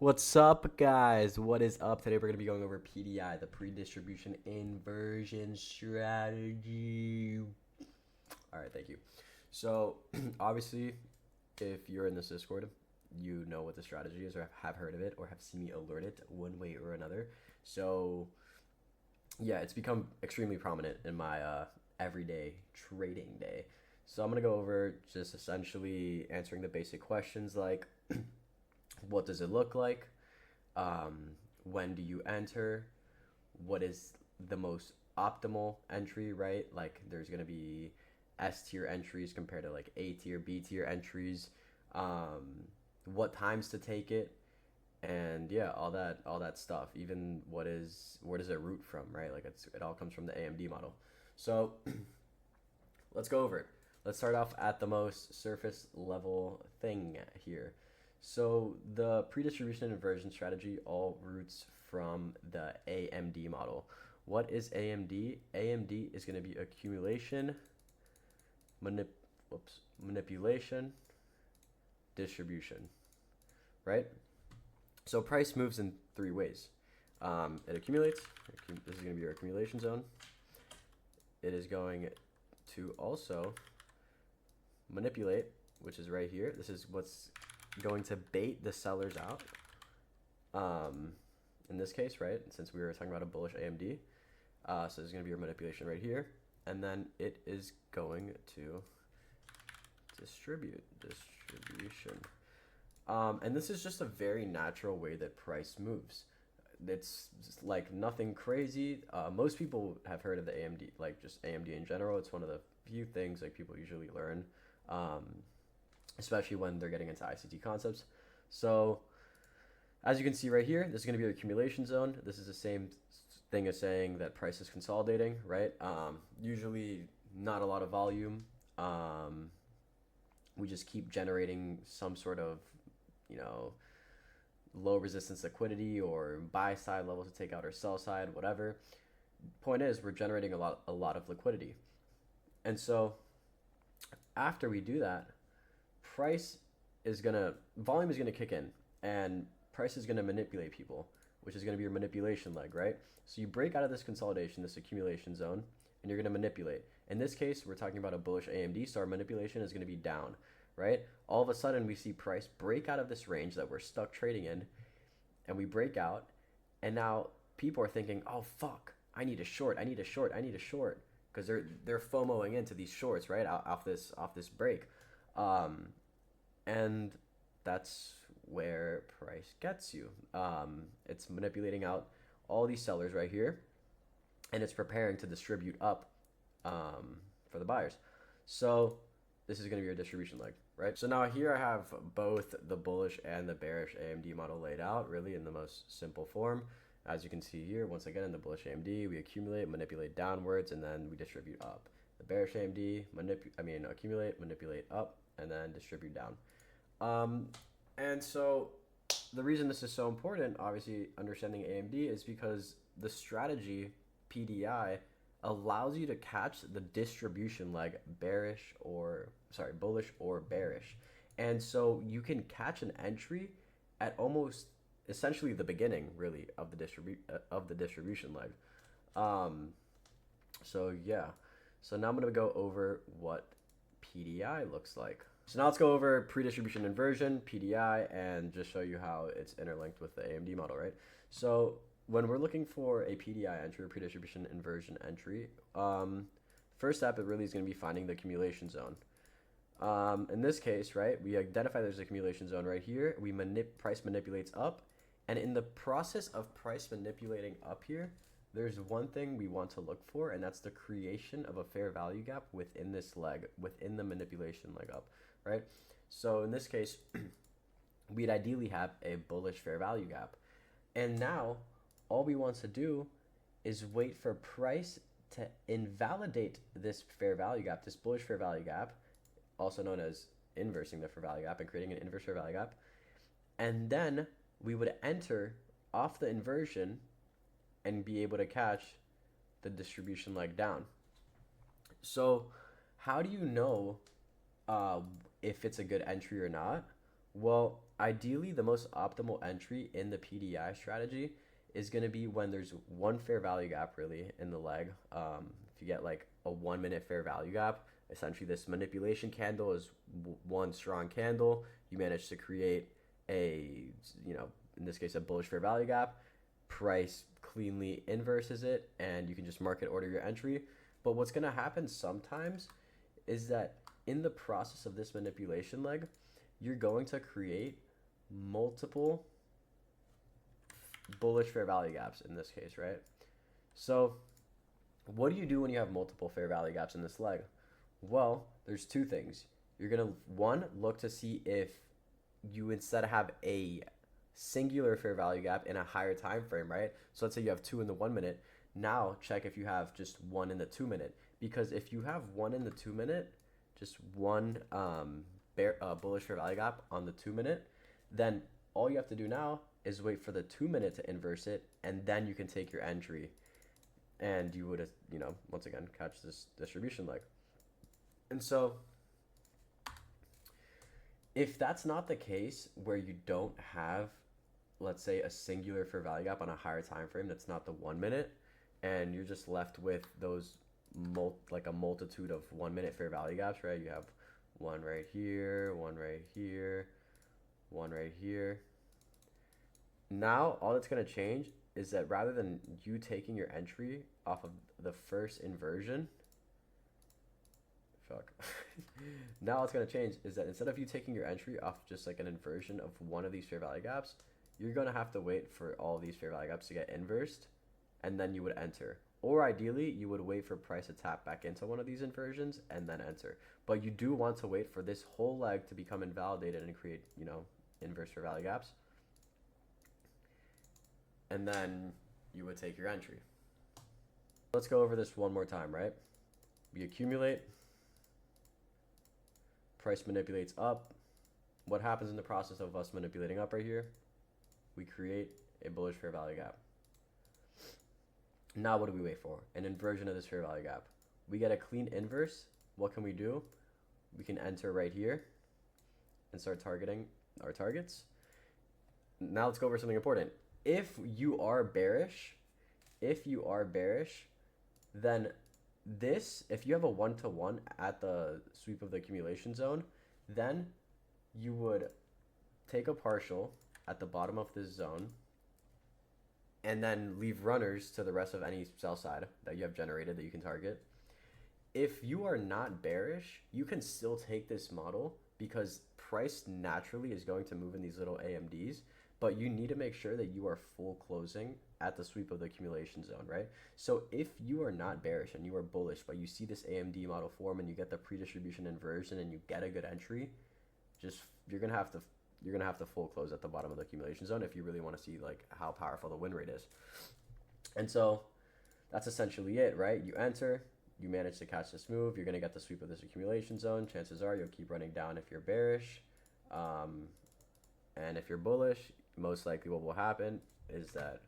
What's up, guys? What is up? Today we're going to be going over PDI, the pre-distribution inversion strategy. All right, thank you. So, obviously, if you're in this Discord, you know what the strategy is, or have heard of it, or have seen me alert it one way or another. So, yeah, it's become extremely prominent in my everyday trading day. So, I'm going to go over just essentially answering the basic questions like what does it look like? When do you enter? What is the most optimal entry, right? Like there's gonna be S tier entries compared to like A tier, B tier entries. What times to take it, and yeah, all that stuff. Even where does it root from, right? Like it all comes from the AMD model. So let's go over it. Let's start off at the most surface level thing here. So the pre-distribution inversion strategy all roots from the AMD model. What is AMD? AMD is going to be accumulation, manip- manipulation, distribution, right? So price moves in three ways. It accumulates. This is going to be your accumulation zone. It is going to also manipulate, which is right here. This is what's going to bait the sellers out. In this case, right, since we were talking about a bullish AMD, so there's going to be your manipulation right here, and then it is going to distribution. And this is just a very natural way that price moves. It's just like nothing crazy. Most people have heard of the AMD, like just AMD in general. It's one of the few things like people usually learn, um, especially when they're getting into ICT concepts. So as you can see right here, this is going to be your accumulation zone. This is the same thing as saying that price is consolidating, right? Usually not a lot of volume. We just keep generating some sort of, you know, low resistance liquidity or buy side levels to take out or sell side, whatever. Point is, we're generating a lot of liquidity. And so after we do that, price is gonna volume is gonna kick in, and price is gonna manipulate people, which is gonna be your manipulation leg, right? So you break out of this consolidation, this accumulation zone, and you're gonna manipulate. In this case, we're talking about a bullish AMD, so our manipulation is gonna be down, right? All of a sudden, we see price break out of this range that we're stuck trading in, and we break out, and now people are thinking, oh fuck, I need a short, I need a short, I need a short, because they're FOMOing into these shorts, right? Off this break. Um, and that's where price gets you. It's manipulating out all these sellers right here, and it's preparing to distribute up for the buyers. So this is going to be your distribution leg, right? So now here I have both the bullish and the bearish AMD model laid out, really in the most simple form. As you can see here, once again in the bullish AMD, we accumulate, manipulate downwards, and then we distribute up. The bearish AMD, accumulate, manipulate up, and then distribute down. And so the reason this is so important, obviously understanding AMD, is because the strategy PDI allows you to catch the distribution leg bullish or bearish. And so you can catch an entry at almost essentially the beginning really of the distribution leg. Um, so yeah. So now I'm going to go over what PDI looks like. So now let's go over pre-distribution inversion, PDI, and just show you how it's interlinked with the AMD model, right? So when we're looking for a PDI entry, or pre-distribution inversion entry, first step, it really is going to be finding the accumulation zone. In this case, right, we identify there's an accumulation zone right here. Price manipulates up, and in the process of price manipulating up here, there's one thing we want to look for, and that's the creation of a fair value gap within this leg, within the manipulation leg up, right? So in this case, we'd ideally have a bullish fair value gap. And now all we want to do is wait for price to invalidate this fair value gap, this bullish fair value gap, also known as inversing the fair value gap and creating an inverse fair value gap. And then we would enter off the inversion and be able to catch the distribution leg down. So how do you know if it's a good entry or not? Well, ideally, the most optimal entry in the PDI strategy is going to be when there's one fair value gap really in the leg. If you get like a 1 minute fair value gap, essentially this manipulation candle is one strong candle. You manage to create a, in this case, a bullish fair value gap. Price cleanly inverses it, and you can just market order your entry. But what's going to happen sometimes is that in the process of this manipulation leg, you're going to create multiple bullish fair value gaps in this case, right? So what do you do when you have multiple fair value gaps in this leg? Well, there's two things. You're going to, one, look to see if you instead have a singular fair value gap in a higher time frame, right? So let's say you have 2 in the 1 minute. Now check if you have just 1 in the 2 minute, because if you have 1 in the 2 minute, just one bullish fair value gap on the 2 minute, then all you have to do now is wait for the 2 minute to inverse it, and then you can take your entry, and you would, once again, catch this distribution leg. And so if that's not the case, where you don't have, let's say, a singular fair value gap on a higher time frame that's not the 1 minute, and you're just left with those like a multitude of 1 minute fair value gaps, right? You have one right here, one right here, one right here. Now all that's going to change is that rather than you taking your entry off of the first inversion, now what's going to change is that instead of you taking your entry off just like an inversion of one of these fair value gaps, you're going to have to wait for all these fair value gaps to get inversed, and then you would enter. Or ideally, you would wait for price to tap back into one of these inversions and then enter. But you do want to wait for this whole leg to become invalidated and create, inverse fair value gaps. And then you would take your entry. Let's go over this one more time, right? We accumulate. Price manipulates up. What happens in the process of us manipulating up right here? We create a bullish fair value gap. Now what do we wait for? An inversion of this fair value gap. We get a clean inverse. What can we do? We can enter right here and start targeting our targets. Now let's go over something important. If you are bearish, then this, if you have a 1-to-1 at the sweep of the accumulation zone, then you would take a partial at the bottom of this zone and then leave runners to the rest of any sell side that you have generated that you can target. If you are not bearish, you can still take this model because price naturally is going to move in these little AMDs, but you need to make sure that you are full closing at the sweep of the accumulation zone, right? So if you are not bearish and you are bullish, but you see this AMD model form and you get the pre-distribution inversion and you get a good entry, you're gonna have to full close at the bottom of the accumulation zone if you really want to see like how powerful the win rate is. And so that's essentially it, right? You enter, you manage to catch this move, you're gonna get the sweep of this accumulation zone. Chances are you'll keep running down if you're bearish, and if you're bullish, most likely what will happen is that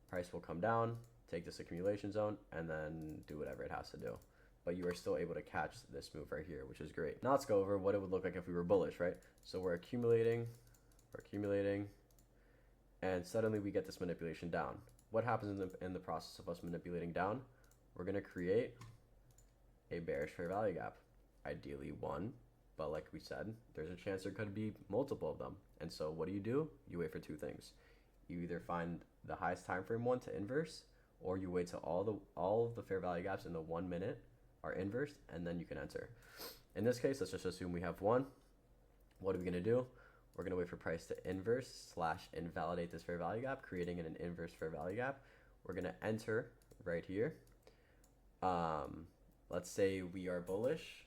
price will come down, take this accumulation zone, and then do whatever it has to do. But you are still able to catch this move right here, which is great. Now let's go over what it would look like if we were bullish, right? So we're accumulating, and suddenly we get this manipulation down. What happens in the process of us manipulating down? We're gonna create a bearish fair value gap, ideally one, but like we said, there's a chance there could be multiple of them. And so what do? You wait for two things. You either find the highest time frame one to inverse, or you wait till all of the fair value gaps in the 1 minute are inversed, and then you can enter. In this case, let's just assume we have one. What are we gonna do? We're gonna wait for price to inverse / invalidate this fair value gap, creating an inverse fair value gap. We're gonna enter right here. Let's say we are bullish.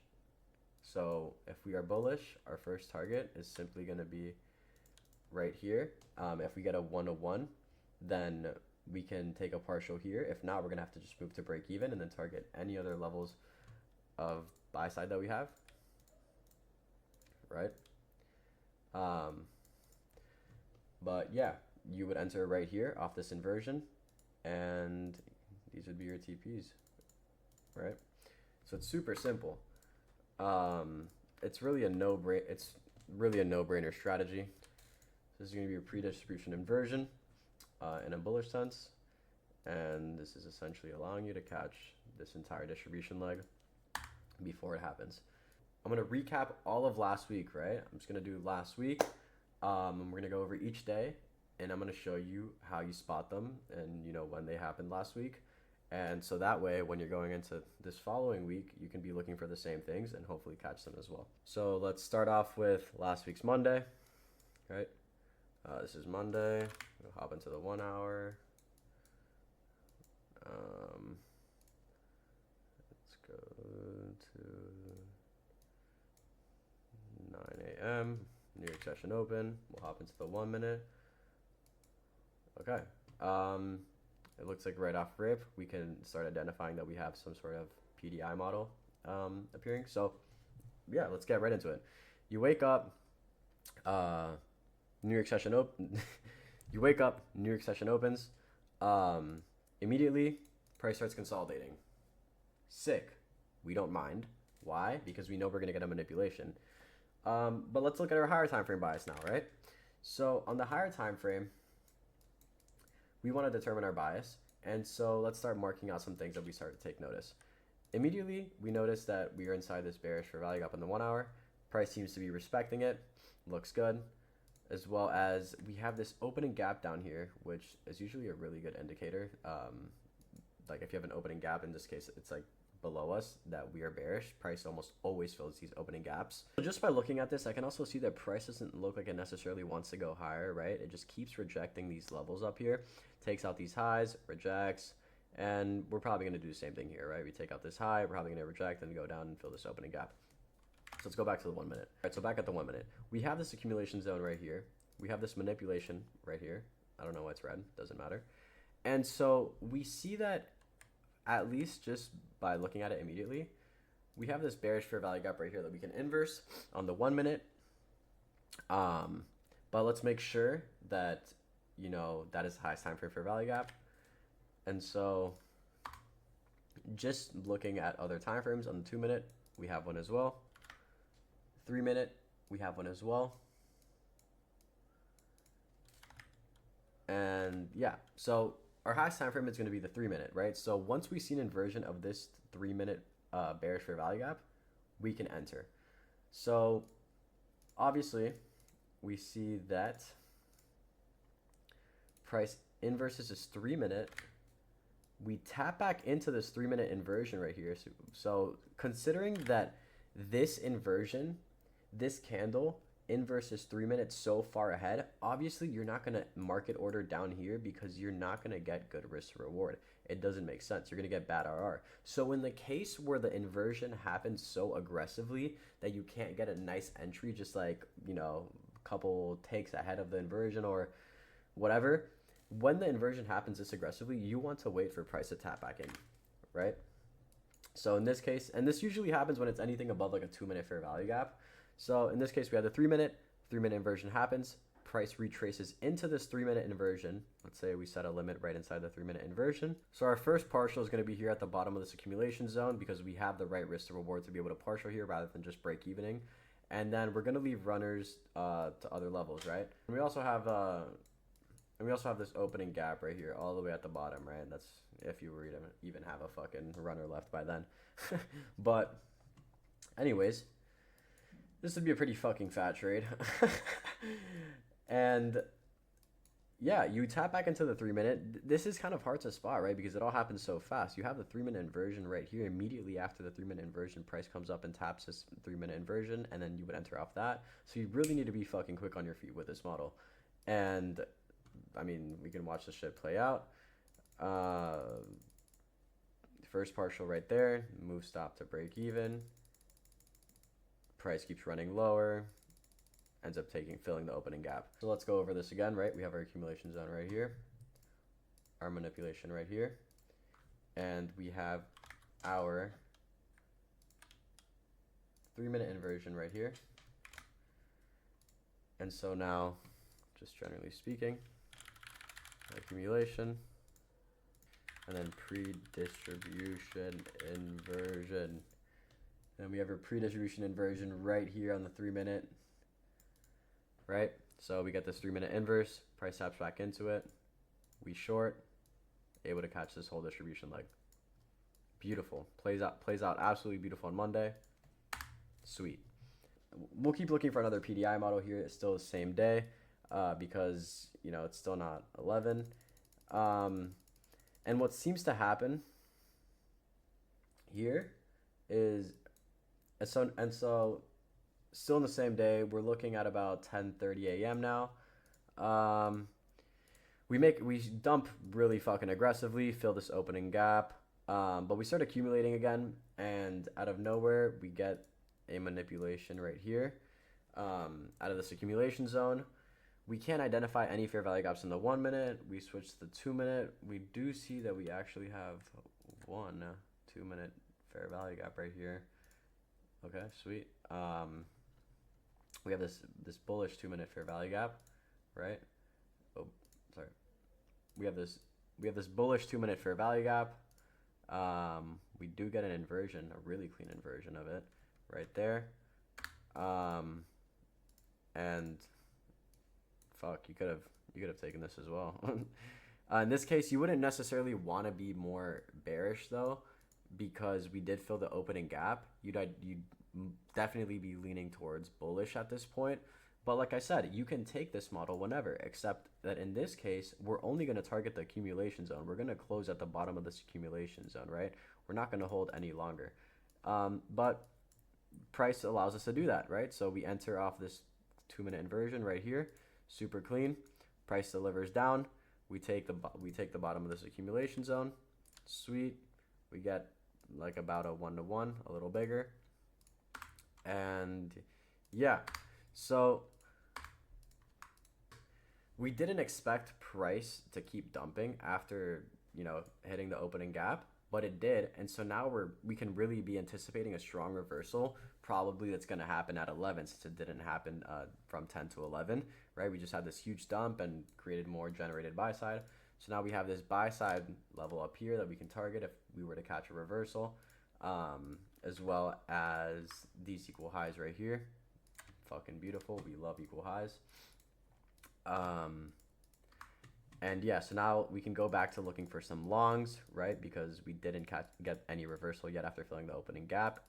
So if we are bullish, our first target is simply gonna be right here. If we get a 1-to-1, then we can take a partial here. If not, we're gonna have to just move to break even and then target any other levels of buy side that we have, right? But yeah, you would enter right here off this inversion, and these would be your TPs, right? So it's super simple. It's really a no-brainer strategy. This is going to be a pre-distribution inversion in a bullish sense. And this is essentially allowing you to catch this entire distribution leg before it happens. I'm going to recap all of last week, right? I'm just going to do last week. And we're going to go over each day, and I'm going to show you how you spot them and, you know, when they happened last week. And so that way, when you're going into this following week, you can be looking for the same things and hopefully catch them as well. So let's start off with last week's Monday, right? This is Monday. We'll hop into the 1 hour. Let's go to 9 a.m. New York session open. We'll hop into the 1 minute. Okay. It looks like right off rip, we can start identifying that we have some sort of PDI model appearing. So yeah, let's get right into it. You wake up, New York session open. You wake up, New York session opens. Immediately, price starts consolidating. Sick. We don't mind. Why? Because we know we're going to get a manipulation. But let's look at our higher time frame bias now, right? So on the higher time frame, we want to determine our bias. And so let's start marking out some things that we start to take notice. Immediately, we notice that we are inside this bearish fair value gap in the 1 hour. Price seems to be respecting it. Looks good. As well as we have this opening gap down here, which is usually a really good indicator. Like if you have an opening gap, in this case, it's like below us that we are bearish. Price almost always fills these opening gaps. So just by looking at this, I can also see that price doesn't look like it necessarily wants to go higher, right? It just keeps rejecting these levels up here, takes out these highs, rejects, and we're probably going to do the same thing here, right? We take out this high, we're probably going to reject and go down and fill this opening gap. So let's go back to the 1 minute. All right, so back at the 1 minute. We have this accumulation zone right here. We have this manipulation right here. I don't know why it's red, doesn't matter. And so we see that at least just by looking at it immediately, we have this bearish fair value gap right here that we can inverse on the 1 minute. But let's make sure that, you know, that is the highest time frame fair value gap. And so just looking at other time frames on the 2 minute, we have one as well. 3 minute, we have one as well. And yeah, so our highest time frame is going to be the 3 minute, right? So once we see an inversion of this 3 minute bearish fair value gap, we can enter. So obviously we see that price inverses this 3 minute. We tap back into this 3 minute inversion right here. So considering that this inversion, this candle inverses 3 minutes so far ahead, obviously you're not going to market order down here because you're not going to get good risk to reward. It doesn't make sense. You're going to get bad RR. So in the case where the inversion happens so aggressively that you can't get a nice entry, just like, you know, a couple takes ahead of the inversion or whatever, when the inversion happens this aggressively, you want to wait for price to tap back in, right? So in this case, and this usually happens when it's anything above like a 2 minute fair value gap. So in this case, we have the 3 minute inversion happens, price retraces into this 3 minute inversion. Let's say we set a limit right inside the 3 minute inversion. So our first partial is going to be here at the bottom of this accumulation zone because we have the right risk to reward to be able to partial here rather than just break evening. And then we're going to leave runners to other levels, right? And we also have this opening gap right here all the way at the bottom, right? That's if you were to even have a fucking runner left by then. But anyways, this would be a pretty fucking fat trade. And yeah, you tap back into the 3 minute. This is kind of hard to spot, right? Because it all happens so fast. You have the 3 minute inversion right here. Immediately after the 3 minute inversion, price comes up and taps this 3 minute inversion, and then you would enter off that. So you really need to be fucking quick on your feet with this model. And I mean, we can watch this shit play out. First partial right there, move stop to break even. Price keeps running lower, ends up filling the opening gap. So let's go over this again, right? We have our accumulation zone right here, our manipulation right here, and we have our 3 minute inversion right here. And so now, just generally speaking, accumulation, and then pre-distribution inversion. And we have a pre-distribution inversion right here on the 3 minute, right? So we get this 3-minute inverse, price taps back into it, we short, able to catch this whole distribution leg. Beautiful. Plays out absolutely beautiful on Monday. Sweet. We'll keep looking for another PDI model here. It's still the same day because, you know, it's still not 11. And what seems to happen here is, so still in the same day, we're looking at about 10:30 a.m. now. We dump really fucking aggressively, fill this opening gap, but we start accumulating again, and out of nowhere we get a manipulation right here out of this accumulation zone. We can't identify any fair value gaps in the 1 minute. We switch to the 2 minute. We do see that we actually have 1 2 minute fair value gap right here. Okay, sweet. We have this bullish 2 minute fair value gap, right? Oh, sorry. We have this bullish 2 minute fair value gap. We do get an inversion, a really clean inversion of it right there. And fuck, you could have taken this as well. In this case, you wouldn't necessarily want to be more bearish though, because we did fill the opening gap. You'd definitely be leaning towards bullish at this point. But like I said, you can take this model whenever, except that in this case, we're only going to target the accumulation zone. We're going to close at the bottom of this accumulation zone, right? We're not going to hold any longer. But price allows us to do that, right? So we enter off this 2 minute inversion right here, super clean. Price delivers down. We take the bottom of this accumulation zone. Sweet. We get like about a 1-to-1, a little bigger. And yeah, so we didn't expect price to keep dumping after, you know, hitting the opening gap, but it did. And so now we can really be anticipating a strong reversal, probably that's going to happen at 11, since it didn't happen from 10 to 11, right? We just had this huge dump and created more generated buy side. So now we have this buy side level up here that we can target if we were to catch a reversal, as well as these equal highs right here. Fucking beautiful. We love equal highs. And yeah, so now we can go back to looking for some longs, right? Because we didn't get any reversal yet after filling the opening gap.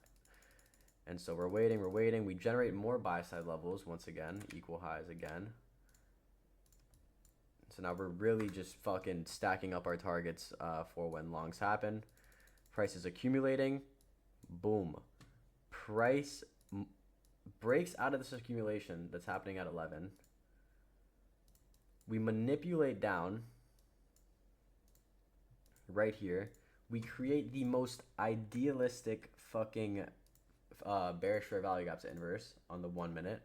And so we're waiting. We generate more buy side levels once again, equal highs again. So now we're really just fucking stacking up our targets for when longs happen. Price is accumulating. Boom. Price breaks out of this accumulation that's happening at 11. We manipulate down right here. We create the most idealistic fucking bearish fair value gaps inverse on the 1 minute.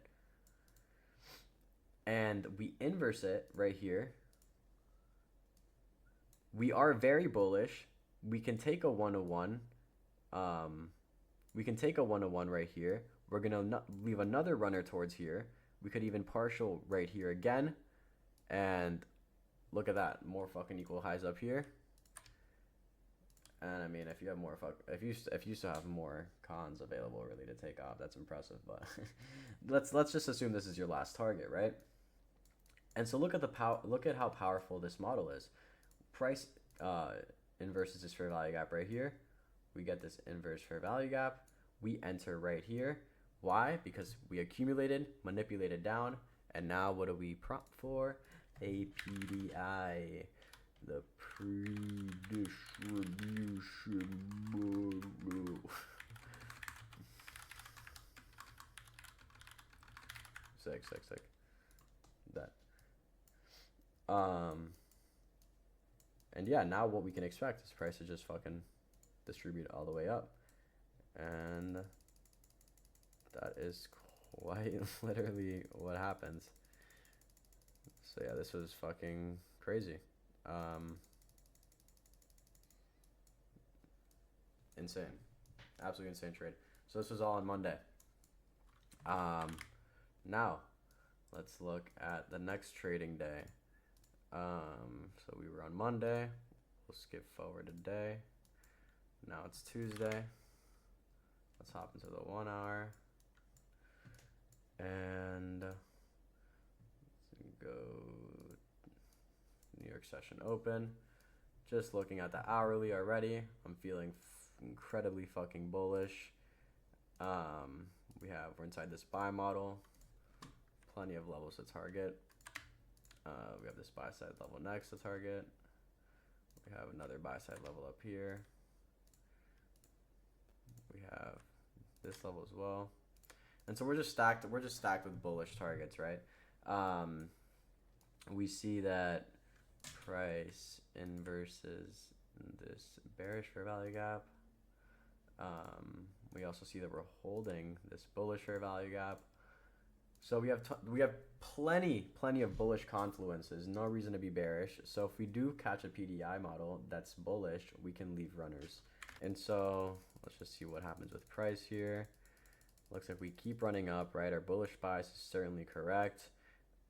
And we inverse it right here. We are very bullish. We can take a 1-to-1. We can take a 1-to-1 right here. We're going to leave another runner towards here. We could even partial right here again. And look at that. More fucking equal highs up here. And I mean, if you have more if you still have more cons available really to take off, that's impressive. But let's just assume this is your last target, right? And so look at how powerful this model is. Price inverses this fair value gap right here. We get this inverse fair value gap. We enter right here. Why? Because we accumulated, manipulated down, and now what do we prompt for? A PDI, the pre-distribution model. Sick. That. And yeah, now what we can expect is price to just fucking distribute all the way up. And that is quite literally what happens. So yeah, this was fucking crazy. Insane. Absolutely insane trade. So this was all on Monday. Now, let's look at the next trading day. So we were on Monday. We'll skip forward a day. Now it's Tuesday. Let's hop into the 1 hour. And go New York session open. Just looking at the hourly already, I'm feeling incredibly fucking bullish. We're inside this buy model, plenty of levels to target. We have this buy side level next to target. We have another buy side level up here. We have this level as well. And so we're just stacked with bullish targets, right? We see that price inverses this bearish fair value gap. We also see that we're holding this bullish fair value gap. So we have plenty of bullish confluences. No reason to be bearish. So if we do catch a PDI model that's bullish, we can leave runners. And so let's just see what happens with price here. Looks like we keep running up, right? Our bullish bias is certainly correct.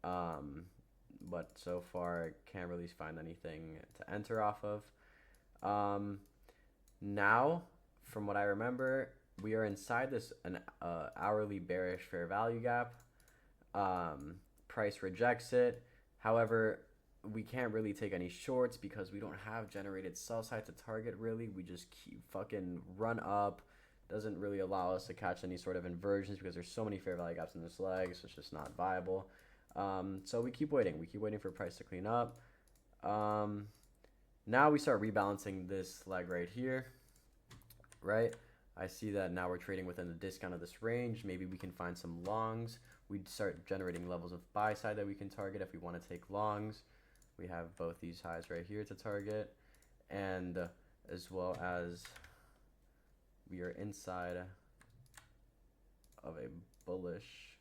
But so far, I can't really find anything to enter off of. Now, from what I remember, we are inside this hourly bearish fair value gap. Price rejects it. However, we can't really take any shorts because we don't have generated sell side to target really. We just keep fucking run up. Doesn't really allow us to catch any sort of inversions because there's so many fair value gaps in this leg, so it's just not viable. So we keep waiting. We keep waiting for price to clean up. Now we start rebalancing this leg right here, right? I see that now we're trading within the discount of this range. Maybe we can find some longs. We'd start generating levels of buy side that we can target if we want to take longs. We have both these highs right here to target, and as well as we are inside of a bullish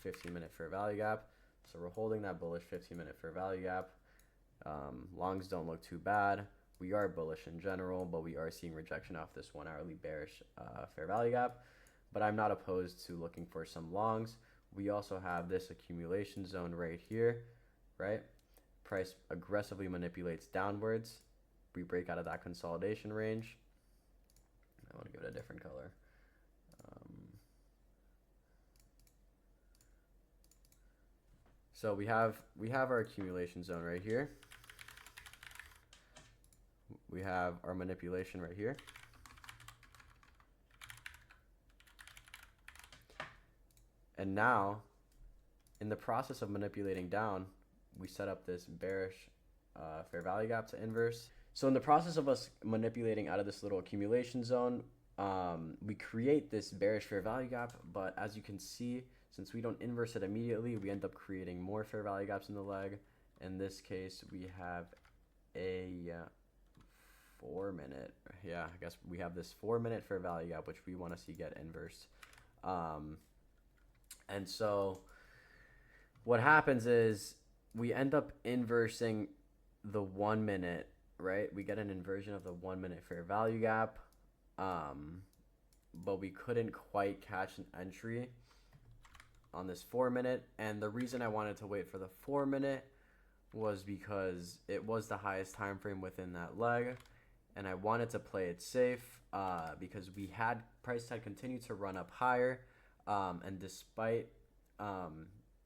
15-minute fair value gap. So we're holding that bullish 15-minute fair value gap. Longs don't look too bad. We are bullish in general, but we are seeing rejection off this 1 hourly bearish fair value gap. But I'm not opposed to looking for some longs. We also have this accumulation zone right here, right? Price aggressively manipulates downwards. We break out of that consolidation range. I want to give it a different color. So we have our accumulation zone right here. We have our manipulation right here. And now, in the process of manipulating down, we set up this bearish fair value gap to inverse. So in the process of us manipulating out of this little accumulation zone, we create this bearish fair value gap, but as you can see, since we don't inverse it immediately, we end up creating more fair value gaps in the leg. In this case, we have a 4-minute, I guess we have this 4-minute fair value gap, which we want to see get inversed. And so what happens is we end up inversing the 1 minute, right? We get an inversion of the 1 minute fair value gap, but we couldn't quite catch an entry on this 4 minute. And the reason I wanted to wait for the 4 minute was because it was the highest time frame within that leg, and I wanted to play it safe because price had continued to run up higher. And despite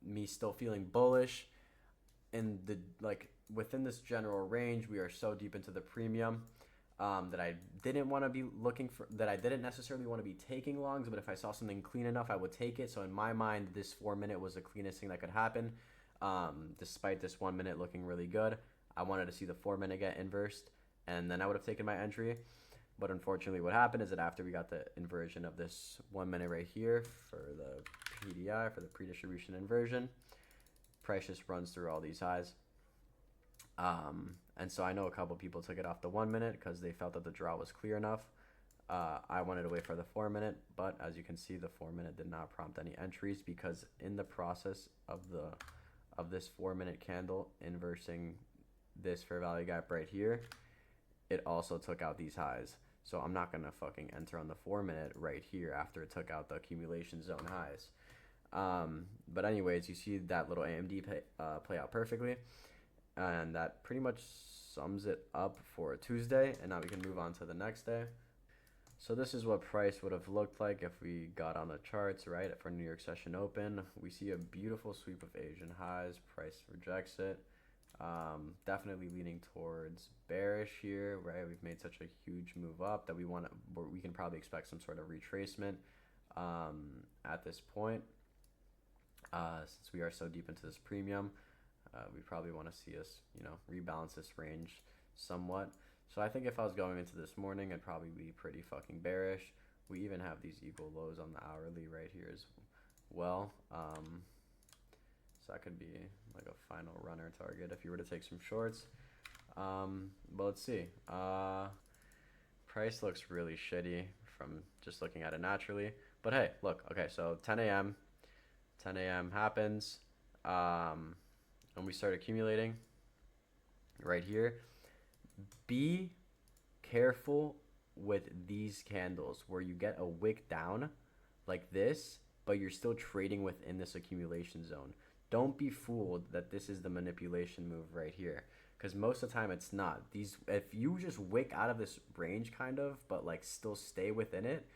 me still feeling bullish in the within this general range, we are so deep into the premium that I didn't want to be I didn't necessarily want to be taking longs, but if I saw something clean enough, I would take it. So in my mind, this 4 minute was the cleanest thing that could happen. Despite this 1 minute looking really good, I wanted to see the 4 minute get inversed, and then I would have taken my entry. But unfortunately, what happened is that after we got the inversion of this 1 minute right here for the PDI, for the pre-distribution inversion, price just runs through all these highs. And so I know a couple people took it off the 1 minute because they felt that the draw was clear enough. I wanted to wait for the 4 minute, but as you can see, the 4 minute did not prompt any entries because in the process of this 4 minute candle inversing this fair value gap right here, it also took out these highs. So I'm not going to fucking enter on the 4 minute right here after it took out the accumulation zone highs. But anyways, you see that little AMD play out perfectly. And that pretty much sums it up for Tuesday. And now we can move on to the next day. So this is what price would have looked like if we got on the charts, right? For New York session open, we see a beautiful sweep of Asian highs. Price rejects it. Definitely leaning towards bearish here, right? We've made such a huge move up that we can probably expect some sort of retracement at this point. Since we are so deep into this premium, we probably want to see us, rebalance this range somewhat. So I think if I was going into this morning, I'd probably be pretty fucking bearish. We even have these equal lows on the hourly right here as well. So that could be like a final runner target if you were to take some shorts. But let's see. Price looks really shitty from just looking at it naturally. But hey, look. Okay, so 10 a.m. 10 a.m. happens. And we start accumulating right here. Be careful with these candles where you get a wick down like this, but you're still trading within this accumulation zone. Don't be fooled that this is the manipulation move right here, because most of the time it's not. If you just wick out of this range kind of, but like still stay within it,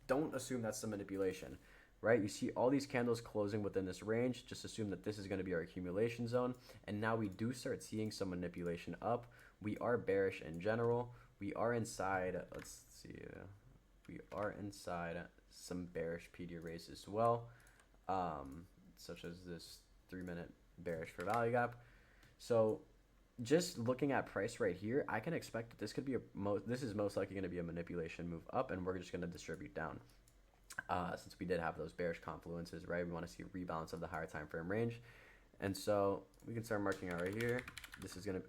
don't assume that's the manipulation, right? You see all these candles closing within this range, just assume that this is going to be our accumulation zone. And now we do start seeing some manipulation up. We are bearish in general. We are inside, let's see, we are inside some bearish PD rays as well, such as this 3-minute bearish fair value gap. So just looking at price right here, I can expect that this could be this is most likely going to be a manipulation move up, and we're just going to distribute down. Since we did have those bearish confluences, right? We want to see a rebalance of the higher time frame range. And so we can start marking out right here. This is gonna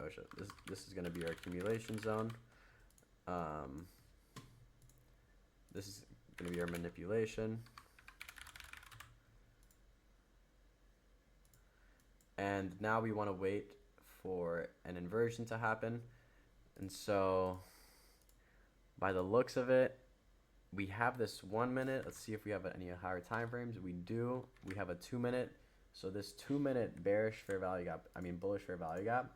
this is gonna be our accumulation zone. This is gonna be our manipulation. And now we want to wait for an inversion to happen. And so by the looks of it, we have this 1 minute. Let's see if we have any higher time frames. We do. We have a 2 minute. So this 2 minute bullish fair value gap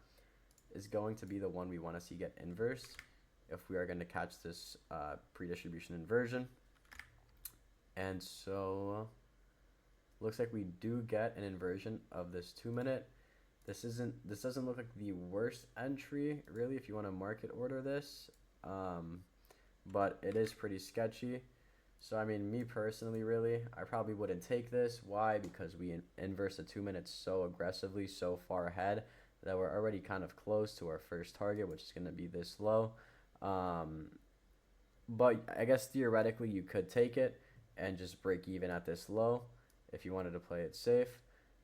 is going to be the one we want to see get inverse if we are going to catch this pre-distribution inversion. And so looks like we do get an inversion of this 2 minute. This doesn't look like the worst entry really if you want to market order this. But it is pretty sketchy. So, I mean, me personally, really, I probably wouldn't take this. Why? Because we inverse the 2 minutes so aggressively, so far ahead, that we're already kind of close to our first target, which is going to be this low. But I guess theoretically, you could take it and just break even at this low if you wanted to play it safe.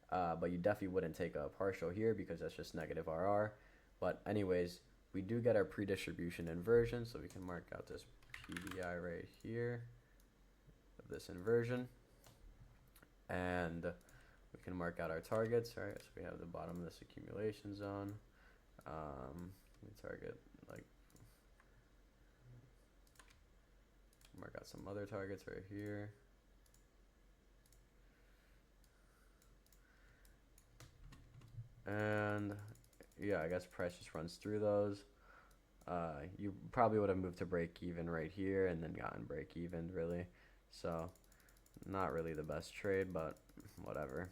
But you definitely wouldn't take a partial here because that's just negative RR. But anyways, we do get our pre-distribution inversion, so we can mark out this PDI right here of this inversion, and we can mark out our targets. Right, so we have the bottom of this accumulation zone. We target mark out some other targets right here. And yeah, I guess price just runs through those. You probably would have moved to break even right here and then gotten break even really. So not really the best trade, but whatever.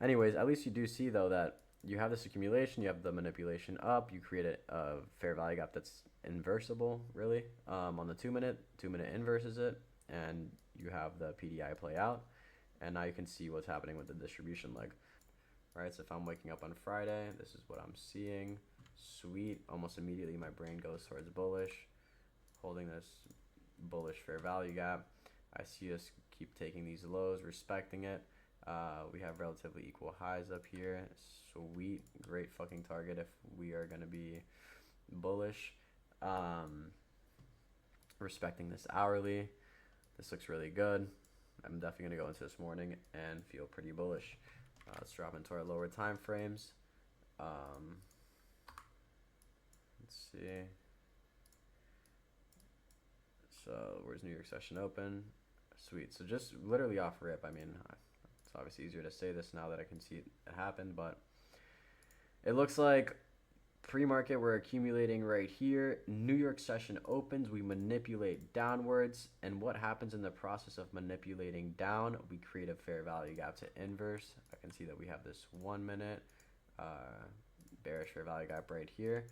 Anyways, at least you do see though that you have this accumulation, you have the manipulation up, you create a fair value gap that's inversible really. On the 2 minute inverses it, and you have the PDI play out. And now you can see what's happening with the distribution leg. Right, so if I'm waking up on Friday, this is what I'm seeing. Sweet. Almost immediately my brain goes towards bullish, holding this bullish fair value gap. I see us keep taking these lows, respecting it. We have relatively equal highs up here. Sweet. Great fucking target if we are going to be bullish. Respecting this hourly. This looks really good. I'm definitely going to go into this morning and feel pretty bullish. Let's drop into our lower time frames. Let's see. So where's New York session open? Sweet. So just literally off rip. I mean, it's obviously easier to say this now that I can see it happen, but it looks like Pre-market, we're accumulating right here. New York session opens, we manipulate downwards, and what happens in the process of manipulating down? We create a fair value gap to inverse. I can see that we have this 1 minute bearish fair value gap right here.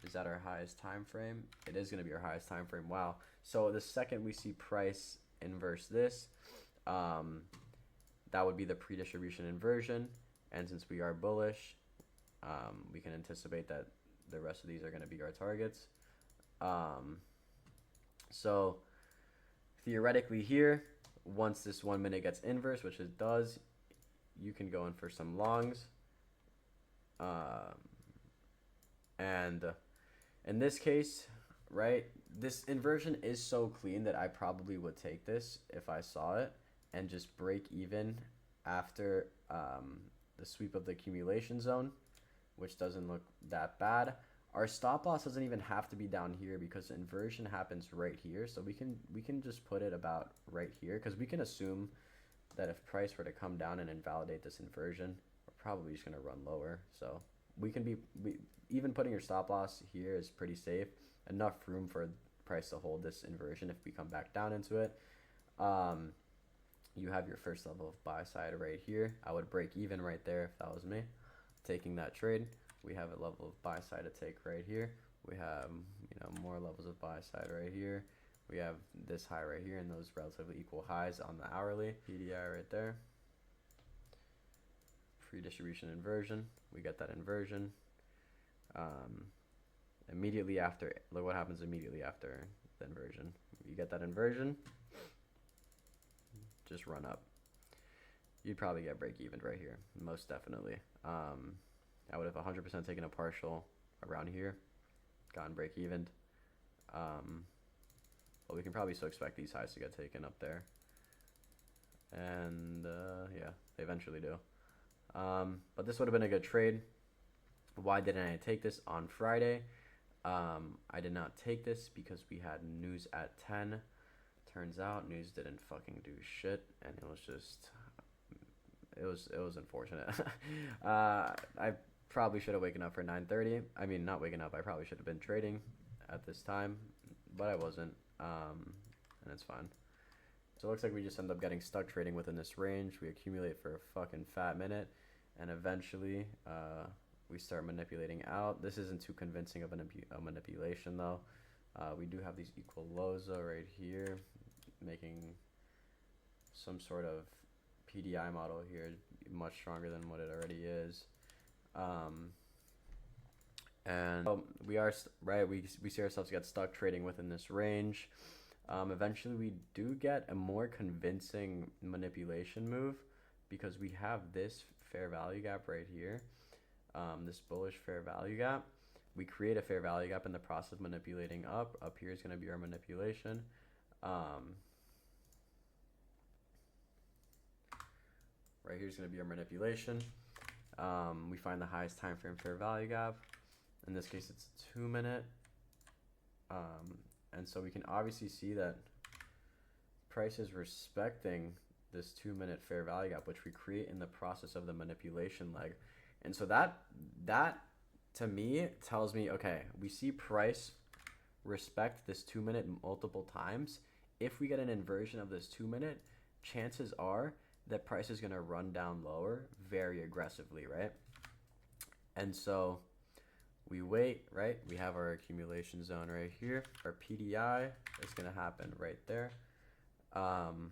Is that our highest time frame? It is going to be our highest time frame. Wow. So the second we see price inverse this, that would be the pre-distribution inversion. And since we are bullish, we can anticipate that the rest of these are going to be our targets. So theoretically here, once this 1 minute gets inverse, which it does, you can go in for some longs. And in this case, right, this inversion is so clean that I probably would take this if I saw it and just break even after the sweep of the accumulation zone, which doesn't look that bad. Our stop loss doesn't even have to be down here because the inversion happens right here. So we can just put it about right here, because we can assume that if price were to come down and invalidate this inversion, we're probably just going to run lower. So we can be, even putting your stop loss here is pretty safe. Enough room for price to hold this inversion if we come back down into it. You have your first level of buy side right here. I would break even right there if that was me taking that trade. We have a level of buy side to take right here. We have, you know, more levels of buy side right here. We have this high right here and those relatively equal highs on the hourly. PDI right there. Pre-distribution inversion. We get that inversion. Immediately after, look what happens immediately after the inversion. You get that inversion, just run up. You'd probably get break even right here, most definitely. I would have 100% taken a partial around here, gotten break evened. But we can probably still expect these highs to get taken up there. And yeah, they eventually do. But this would have been a good trade. Why didn't I take this on Friday? I did not take this because we had news at 10. Turns out news didn't fucking do shit, and it was just, it was unfortunate. I probably should have waken up for 9:30. I mean, not waking up. I probably should have been trading at this time, but I wasn't. And it's fine. So it looks like we just end up getting stuck trading within this range. We accumulate for a fucking fat minute, and eventually we start manipulating out. This isn't too convincing of a manipulation though. We do have these equal lows though right here, making some sort of PDI model here much stronger than what it already is. And we are right. We see ourselves get stuck trading within this range. Eventually, we do get a more convincing manipulation move because we have this fair value gap right here. This bullish fair value gap. We create a fair value gap in the process of manipulating up. Up here is going to be our manipulation. Right here is going to be our manipulation. We find the highest time frame fair value gap. In this case, it's 2 minute. And so we can obviously see that price is respecting this 2 minute fair value gap, which we create in the process of the manipulation leg. And so that to me tells me, okay, we see price respect this 2 minute multiple times. If we get an inversion of this 2 minute, chances are that price is going to run down lower very aggressively, right? And so we wait, right? We have our accumulation zone right here. Our PDI is going to happen right there.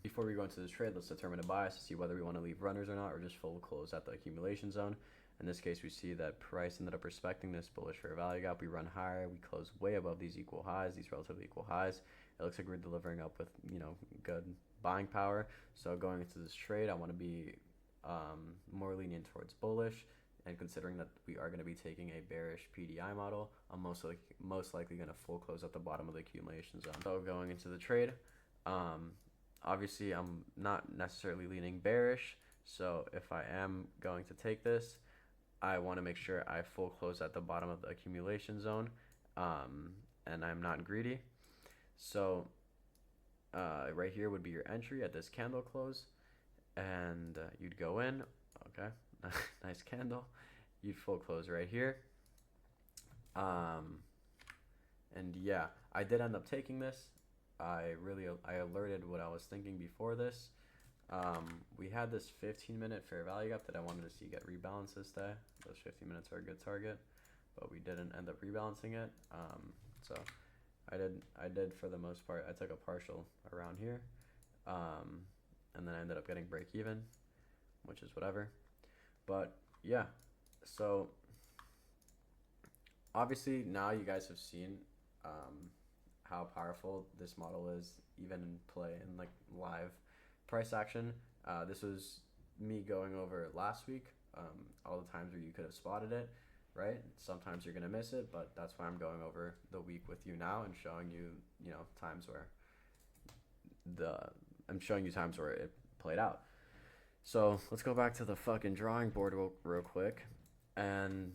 Before we go into this trade, let's determine a bias to see whether we want to leave runners or not, or just full close at the accumulation zone. In this case, we see that price ended up respecting this bullish fair value gap. We run higher. We close way above these equal highs, these relatively equal highs. It looks like we're delivering up with, you know, good buying power. So going into this trade, I want to be more lenient towards bullish. And considering that we are going to be taking a bearish PDI model, I'm most likely going to full close at the bottom of the accumulation zone. So going into the trade, obviously I'm not necessarily leaning bearish. So if I am going to take this, I want to make sure I full close at the bottom of the accumulation zone, and I'm not greedy. So right here would be your entry at this candle close, and you'd go in. Okay. Nice candle. You'd full close right here. Um, and yeah, I did end up taking this. I alerted what I was thinking before this. We had this 15-minute fair value gap that I wanted to see get rebalanced this day. Those 15 minutes are a good target, but we didn't end up rebalancing it. So I did for the most part. I took a partial around here, and then I ended up getting break even, which is whatever. But yeah, so obviously now you guys have seen how powerful this model is, even in play in like live price action. This was me going over last week, all the times where you could have spotted it, right? Sometimes you're gonna miss it, but that's why I'm going over the week with you now and showing you, times where I'm showing you times where it played out. So let's go back to the fucking drawing board real quick, and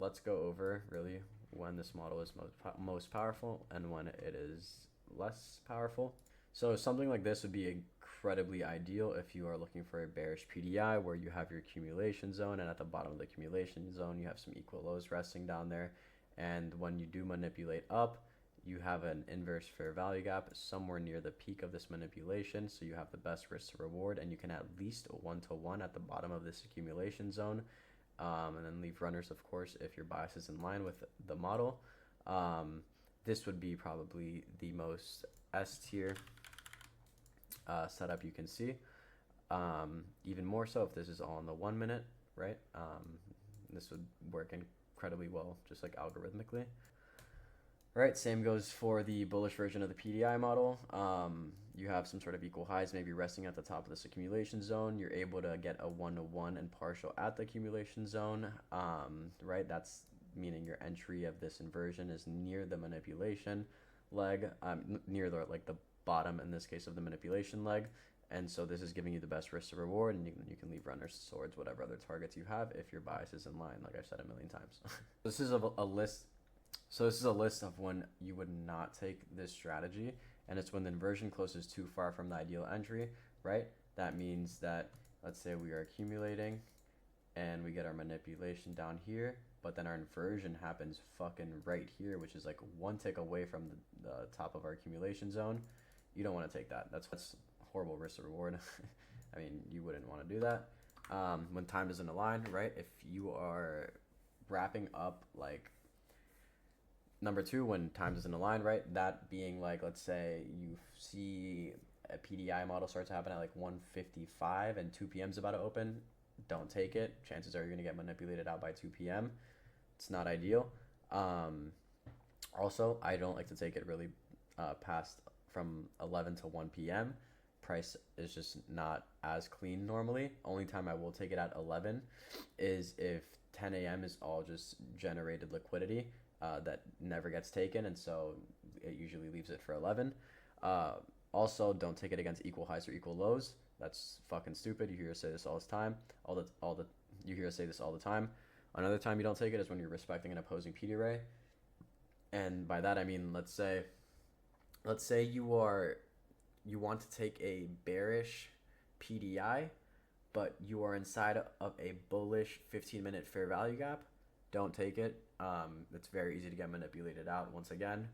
let's go over really when this model is most powerful and when it is less powerful. So something like this would be incredibly ideal if you are looking for a bearish PDI where you have your accumulation zone, and at the bottom of the accumulation zone you have some equal lows resting down there, and when you do manipulate up, you have an inverse fair value gap somewhere near the peak of this manipulation, so you have the best risk to reward, and you can at least 1-to-1 at the bottom of this accumulation zone. And then leave runners, of course, if your bias is in line with the model. This would be probably the most S tier setup you can see. Even more so if this is all in the 1 minute, right? This would work incredibly well, just like algorithmically. Right, same goes for the bullish version of the PDI model. You have some sort of equal highs maybe resting at the top of this accumulation zone. You're able to get a 1-to-1 and partial at the accumulation zone, right? That's meaning your entry of this inversion is near the manipulation leg, near the bottom in this case of the manipulation leg. And so this is giving you the best risk to reward, and you can leave runners, swords, whatever other targets you have if your bias is in line, like I've said a million times. This is a list. So this is a list of when you would not take this strategy, and it's when the inversion closes too far from the ideal entry, right? That means that, let's say we are accumulating and we get our manipulation down here, but then our inversion happens fucking right here, which is like one tick away from the top of our accumulation zone. You don't want to take that. That's horrible risk to reward. I mean, you wouldn't want to do that. When time doesn't align, right? If you are wrapping up like number two, when time doesn't align, right? That being like, let's say you see a PDI model start to happen at like 1:55 and 2 p.m. is about to open. Don't take it. Chances are you're going to get manipulated out by 2 p.m. It's not ideal. Also, I don't like to take it really past from 11 to 1 p.m. Price is just not as clean normally. Only time I will take it at 11 is if 10 a.m. is all just generated liquidity that never gets taken, and so it usually leaves it for 11. Also, don't take it against equal highs or equal lows. That's fucking stupid. You hear us say this all the time. You hear us say this all the time. Another time you don't take it is when you're respecting an opposing PDI, and by that I mean let's say you want to take a bearish PDI, but you are inside of a bullish 15-minute fair value gap. Don't take it. It's very easy to get manipulated out once again,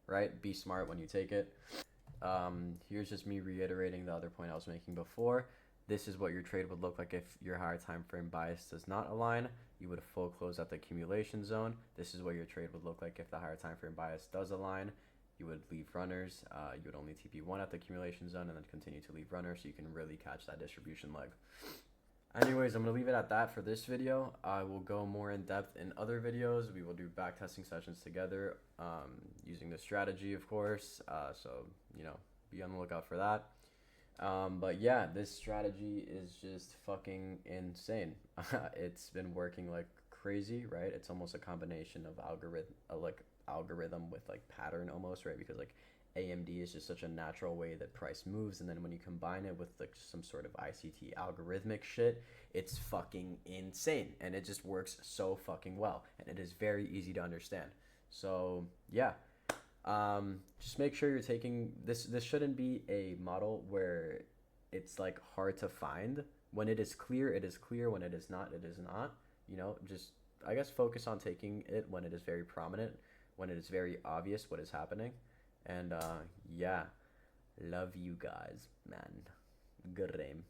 right? Be smart when you take it. Here's just me reiterating the other point I was making before. This is what your trade would look like if your higher time frame bias does not align. You would full close at the accumulation zone. This is what your trade would look like if the higher time frame bias does align. You would leave runners. You would only TP1 at the accumulation zone and then continue to leave runners so you can really catch that distribution leg. Anyways, I'm going to leave it at that for this video. I will go more in depth in other videos. We will do back testing sessions together using this strategy, of course. So, be on the lookout for that. But yeah, this strategy is just fucking insane. It's been working like crazy, right? It's almost a combination of algorithm with like pattern almost, right? Because like AMD is just such a natural way that price moves, and then when you combine it with like some sort of ICT algorithmic shit, it's fucking insane, and it just works so fucking well, and it is very easy to understand. So yeah, just make sure you're taking this. This shouldn't be a model where it's like hard to find. When it is clear, it is clear. When it is not, it is not. Just I guess, focus on taking it when it is very prominent, when it is very obvious what is happening. And yeah, love you guys, man. Good game.